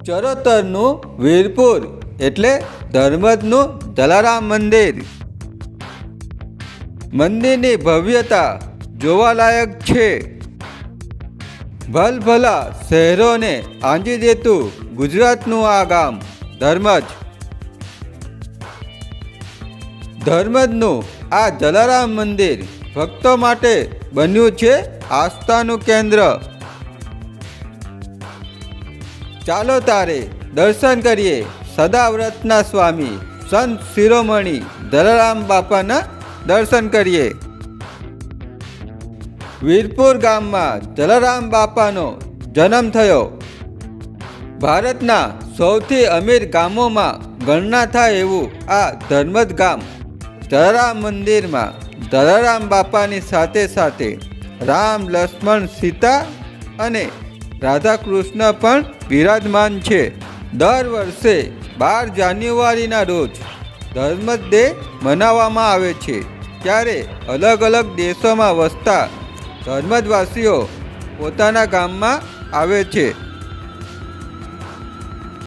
ચરોતરનું વીરપુર એટલે ધર્મદનું જલારામ મંદિર. મંદિરની ભવ્યતા જોવાલાયક છે. ભલભલા શહેરોને આંજી દેતું ગુજરાતનું આ ગામ ધર્મજ. ધર્મજનું આ જલારામ મંદિર ભક્તો માટે બન્યું છે આસ્થાનું કેન્દ્ર. ચાલો તારે દર્શન કરીએ સદાવ્રતના સ્વામી સંત શિરોમણી જલારામ બાપાના દર્શન કરીએ. વીરપુર ગામમાં જલારામ બાપાનો જન્મ થયો. ભારતના સૌથી અમીર ગામોમાં ગણના થાય એવું આ ધર્મદ ગામ જલારામ મંદિરમાં જલારામ બાપાની સાથે સાથે રામ, લક્ષ્મણ, સીતા અને રાધા કૃષ્ણ પણ બિરાજમાન છે. દર વર્ષે 12 જાન્યુઆરીના રોજ ધર્મદ ડે મનાવવામાં આવે છે. ત્યારે અલગ અલગ દેશોમાં વસતા ધર્મદવાસીઓ પોતાના ગામમાં આવે છે.